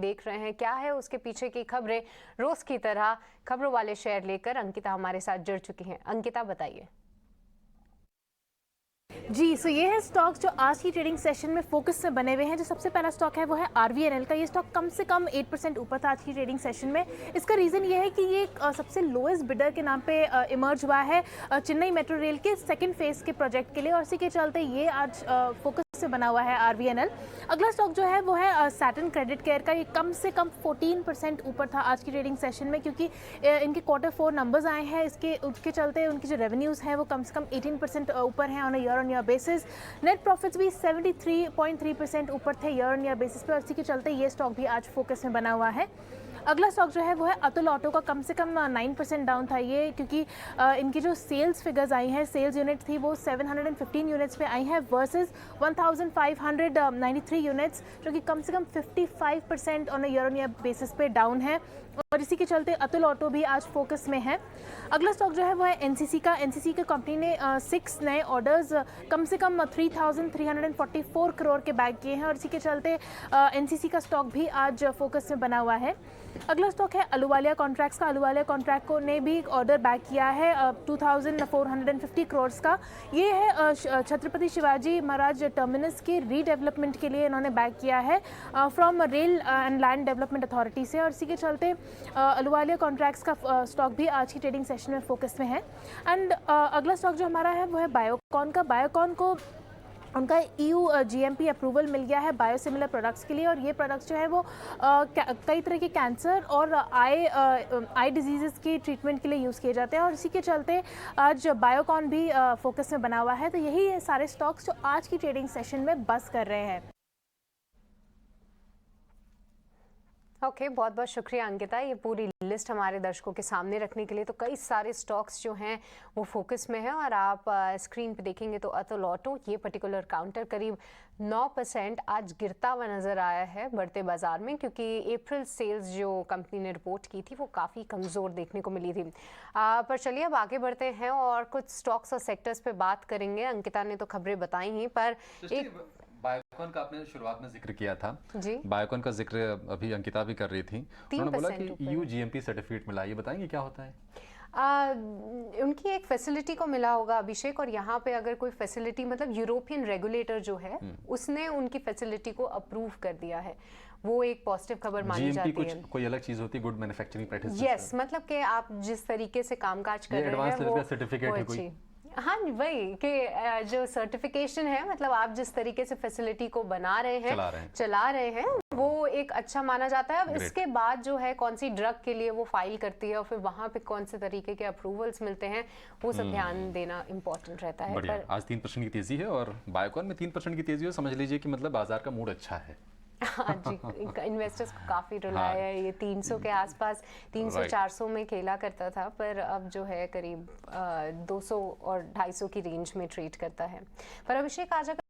देख रहे हैं, क्या है उसके पीछे की खबरें। रोज की तरह खबरों वाले शेयर लेकर अंकिता हमारे साथ जुड़ चुकी हैं। अंकिता, बताइए। जी, सो ये है स्टॉक्स जो आज की ट्रेडिंग सेशन में फोकस में बने हुए हैं। जो सबसे पहला स्टॉक है वो है आरवीएनएल का। ये स्टॉक कम से कम 8% ऊपर था आज की ट्रेडिंग सेशन में। इसका रीज़न ये है कि ये सबसे लोएस्ट बिडर के नाम पे इमर्ज हुआ है चेन्नई मेट्रो रेल के सेकंड फेज के प्रोजेक्ट के लिए, और इसी के चलते ये आज फोकस से बना हुआ है आरवीएनएल। अगला स्टॉक जो है वो है सैटर्न क्रेडिट केयर का। ये कम से कम 14% ऊपर था आज की ट्रेडिंग सेशन में, क्योंकि इनके Q4 नंबर्स आए हैं। उसके चलते उनकी जो रेवेन्यूज़ हैं वो कम से कम 18% ऊपर हैं on year on year basis. Net profits भी 73.3% ऊपर थे ईयर ऑन ईयर बेसिस पे, और इसी के चलते ये स्टॉक भी आज फोकस में बना हुआ है। अगला स्टॉक जो है वो है अतुल ऑटो का। कम से कम 9% डाउन था ये, क्योंकि इनकी जो सेल्स फिगर्स आई हैं, सेल्स यूनिट थी वो 715 यूनिट्स पे आई हैं वर्सेस 1593 यूनिट्स, जो कि कम से कम 55% ऑन ईयर बेसिस पे डाउन है, और इसी के चलते अतुल ऑटो भी आज फोकस में है। अगला स्टॉक जो है वो है एनसीसी का। एनसीसी की कंपनी ने 6 नए ऑर्डर्स कम से कम 3344 करोड़ के बैग किए हैं, और इसी के चलते एनसीसी का स्टॉक भी आज फोकस में बना हुआ है। अगला स्टॉक है अहलुवालिया कॉन्ट्रैक्ट्स का। अहलुवालिया कॉन्ट्रैक्ट को ने भी एक ऑर्डर बैक किया है 2450 करोड़ का। ये है छत्रपति शिवाजी महाराज टर्मिनस के रीडेवलपमेंट के लिए इन्होंने बैक किया है from rail and land development authority से, और इसी के चलते अहलुवालिया कॉन्ट्रैक्ट्स का स्टॉक भी आज की ट्रेडिंग सेशन में फोकस में है। एंड अगला स्टॉक जो हमारा है वो है बायोकॉन का। बायोकॉन को उनका EU GMP अप्रूवल मिल गया है बायोसिमिलर प्रोडक्ट्स के लिए, और ये प्रोडक्ट्स जो है वो कई तरह के कैंसर और आई डिजीज़ की ट्रीटमेंट के लिए यूज़ किए जाते हैं, और इसी के चलते आज बायोकॉन भी फोकस में बना हुआ है। तो यही है सारे स्टॉक्स जो आज की ट्रेडिंग सेशन में बस कर रहे हैं। ओके, बहुत बहुत शुक्रिया अंकिता, ये पूरी लिस्ट हमारे दर्शकों के सामने रखने के लिए। तो कई सारे स्टॉक्स जो हैं वो फोकस में हैं, और आप स्क्रीन पे देखेंगे तो अतुल ऑटो, ये पर्टिकुलर काउंटर करीब 9% आज गिरता हुआ नज़र आया है बढ़ते बाजार में, क्योंकि अप्रैल सेल्स जो कंपनी ने रिपोर्ट की थी वो काफ़ी कमज़ोर देखने को मिली थी। पर चलिए अब आगे बढ़ते हैं और कुछ स्टॉक्स और सेक्टर्स पे बात करेंगे। अंकिता ने तो खबरें बताई ही, पर एक बायोकॉन का आपने शुरुआत में जिक्र किया था जी, बायोकॉन का जिक्र अभी अंकिता भी कर रही थी। उन्होंने बोला कि EU GMP सर्टिफिकेट मिला, ये बताएंगे क्या होता है? उनकी एक फैसिलिटी को मिला होगा अभिषेक, और यहाँ पे अगर कोई फैसिलिटी मतलब यूरोपियन रेगुलेटर जो है उसने उनकी फैसिलिटी को अप्रूव कर दिया है, वो एक पॉजिटिव खबर मानी जाती है। कोई अलग चीज होती है, गुड मैन्युफैक्चरिंग प्रैक्टिसेस। यस, मतलब कि आप जिस तरीके से कामकाज कर रहे हैं वो सर्टिफिकेट है कोई। हाँ, वही कि जो सर्टिफिकेशन है, मतलब आप जिस तरीके से फैसिलिटी को बना रहे हैं, चला रहे हैं, वो एक अच्छा माना जाता है। अब इसके बाद जो है कौन सी ड्रग के लिए वो फाइल करती है और फिर वहां पे कौन से तरीके के अप्रूवल्स मिलते हैं, वो सब ध्यान देना इम्पोर्टेंट रहता है। पर आज 3% की तेजी है, और बायोकॉन में 3% की तेजी है, समझ लीजिए कि मतलब बाजार का मूड अच्छा है। हाँ जी, इन्वेस्टर्स को काफ़ी रुलाया है। ये 300 के आसपास 300-400 में खेला करता था, पर अब जो है करीब 200 और 250 की रेंज में ट्रेड करता है। पर अभिषेक, आज